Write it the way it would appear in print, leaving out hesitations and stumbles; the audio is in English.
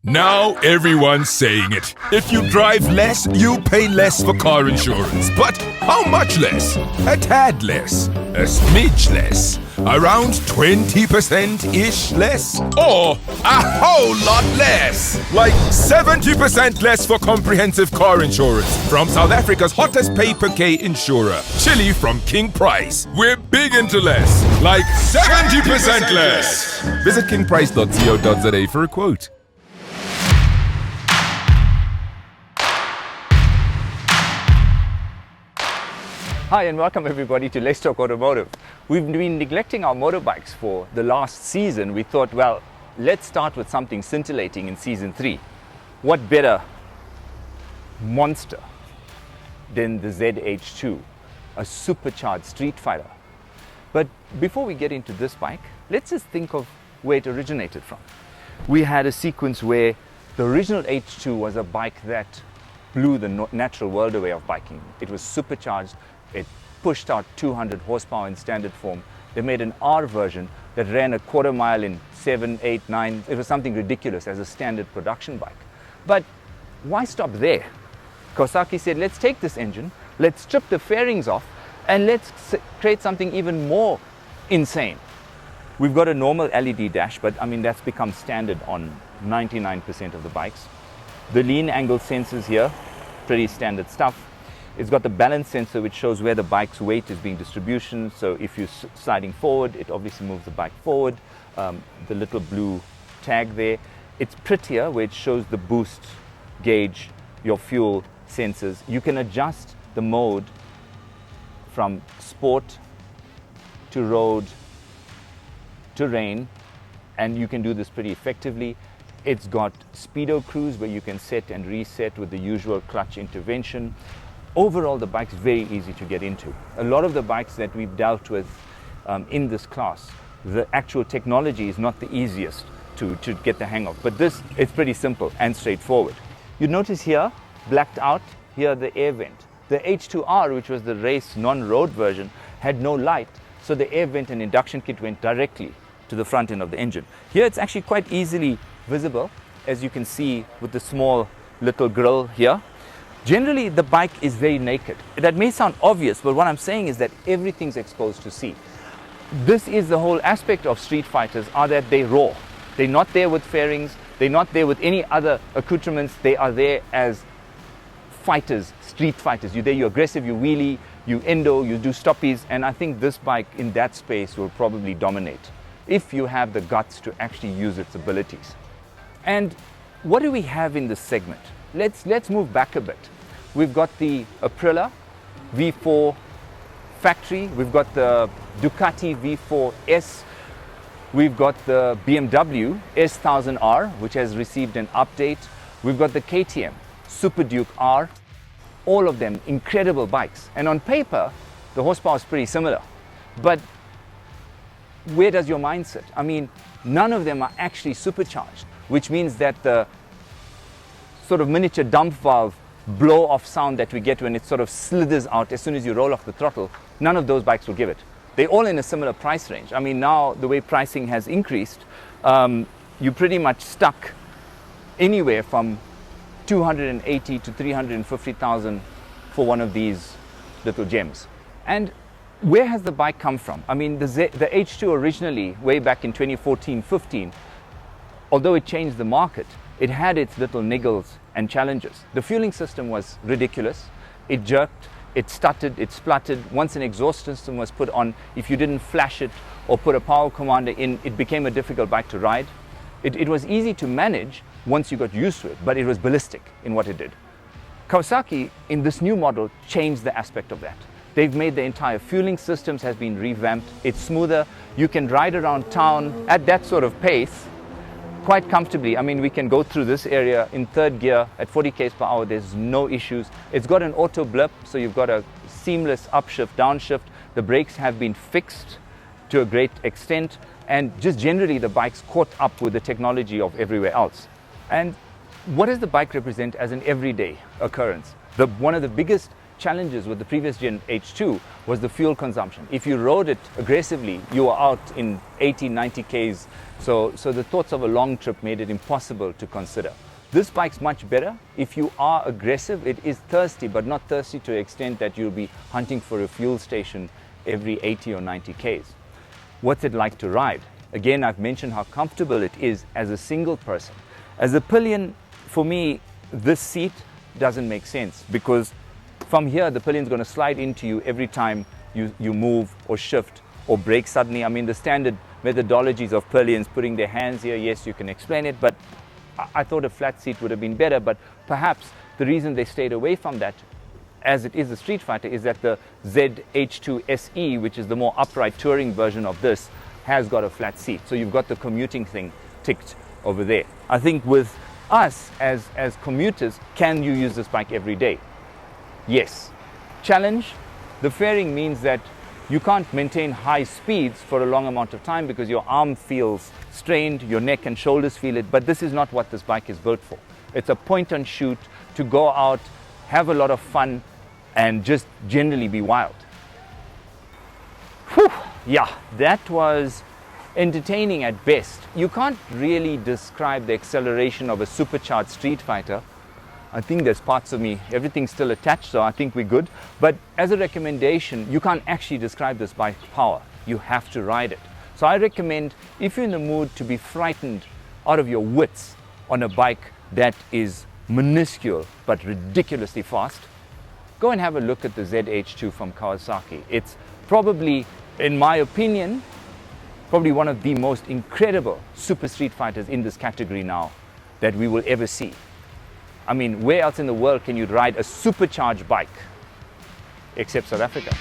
Now everyone's saying it. If you drive less, you pay less for car insurance. But how much less? A tad less. A smidge less. Around 20%-ish less? Or a whole lot less? Like 70% less for comprehensive car insurance from South Africa's hottest pay-per-K insurer, Chili from King Price. We're big into less. Like 70% less. Visit kingprice.co.za for a quote. Hi and welcome everybody to Let's Talk Automotive. We've been neglecting our motorbikes for the last season. We thought, well, let's start with something scintillating in season 3. What better monster than the ZH2, a supercharged street fighter? But before we get into this bike, let's just think of where it originated from. We had a sequence where the original H2 was a bike that blew the natural world away of biking. It was supercharged. It pushed out 200 horsepower in standard form. They made an R version that ran a quarter mile in 7, 8, 9. It was something ridiculous as a standard production bike. But why stop there? Kawasaki said, let's take this engine, let's strip the fairings off, and let's create something even more insane. We've got a normal LED dash, but I mean, that's become standard on 99% of the bikes. The lean angle sensors here, pretty standard stuff. It's got the balance sensor which shows where the bike's weight is being distribution. So if you're sliding forward, it obviously moves the bike forward. The little blue tag there. It's prettier where it shows the boost gauge, your fuel sensors. You can adjust the mode from sport to road to rain, and you can do this pretty effectively. It's got speedo cruise where you can set and reset with the usual clutch intervention. Overall, the bike's very easy to get into. A lot of the bikes that we've dealt with in this class, the actual technology is not the easiest to get the hang of. But this, it's pretty simple and straightforward. You notice here, blacked out, here the air vent. The H2R, which was the race non-road version, had no light, so the air vent and induction kit went directly to the front end of the engine. Here it's actually quite easily visible, as you can see with the small little grille here. Generally, the bike is very naked. That may sound obvious, but what I'm saying is that everything's exposed to see. This is the whole aspect of street fighters, are that they're raw. They're not there with fairings. They're not there with any other accoutrements. They are there as fighters, street fighters. You're there, you're aggressive, you wheelie, you endo, you do stoppies, and I think this bike in that space will probably dominate if you have the guts to actually use its abilities. And what do we have in this segment? Let's move back a bit. We've got the Aprilia V4 factory. We've got the Ducati V4S. We've got the BMW S1000R, which has received an update. We've got the KTM Super Duke R. All of them incredible bikes. And on paper, the horsepower is pretty similar. But where does your mind sit? I mean, none of them are actually supercharged, which means that the sort of miniature dump valve blow off sound that we get when it sort of slithers out as soon as you roll off the throttle, none of those bikes will give it. They're all in a similar price range. I mean, now the way pricing has increased, you're pretty much stuck anywhere from 280 to 350,000 for one of these little gems. And where has the bike come from? I mean, the H2 originally, way back in 2014-15, although it changed the market, it had its little niggles and challenges. The fueling system was ridiculous. It jerked, it stuttered, it spluttered. Once an exhaust system was put on, if you didn't flash it or put a power commander in, it became a difficult bike to ride. It was easy to manage once you got used to it, but it was ballistic in what it did. Kawasaki, in this new model, changed the aspect of that. They've made the entire fueling systems has been revamped. It's smoother. You can ride around town at that sort of pace quite comfortably. I mean, we can go through this area in third gear at 40 km per hour. There's no issues. It's got an auto blip, so you've got a seamless upshift, downshift. The brakes have been fixed to a great extent, and just generally the bike's caught up with the technology of everywhere else. And what does the bike represent as an everyday occurrence? One of the biggest challenges with the previous Gen H2 was the fuel consumption. If you rode it aggressively, you were out in 80, 90 Ks. So the thoughts of a long trip made it impossible to consider. This bike's much better. If you are aggressive, it is thirsty, but not thirsty to the extent that you'll be hunting for a fuel station every 80 or 90 Ks. What's it like to ride? Again, I've mentioned how comfortable it is as a single person. As a pillion, for me, this seat doesn't make sense, because from here, the pillion's going to slide into you every time you move or shift or brake suddenly. I mean, the standard methodologies of pillions, putting their hands here, yes, you can explain it, but I thought a flat seat would have been better. But perhaps the reason they stayed away from that, as it is a street fighter, is that the ZH2 SE, which is the more upright touring version of this, has got a flat seat. So you've got the commuting thing ticked over there. I think with us as commuters, can you use this bike every day? Yes. Challenge, the fairing means that you can't maintain high speeds for a long amount of time because your arm feels strained, your neck and shoulders feel it, but this is not what this bike is built for. It's a point and shoot to go out, have a lot of fun, and just generally be wild. Whew. Yeah, that was entertaining at best. You can't really describe the acceleration of a supercharged street fighter. I think there's parts of me, everything's still attached, so I think we're good. But as a recommendation, you can't actually describe this bike's power. You have to ride it. So I recommend, if you're in the mood to be frightened out of your wits on a bike that is minuscule but ridiculously fast, go and have a look at the ZH2 from Kawasaki. It's probably, in my opinion, probably one of the most incredible super street fighters in this category now that we will ever see. I mean, where else in the world can you ride a supercharged bike except South Africa?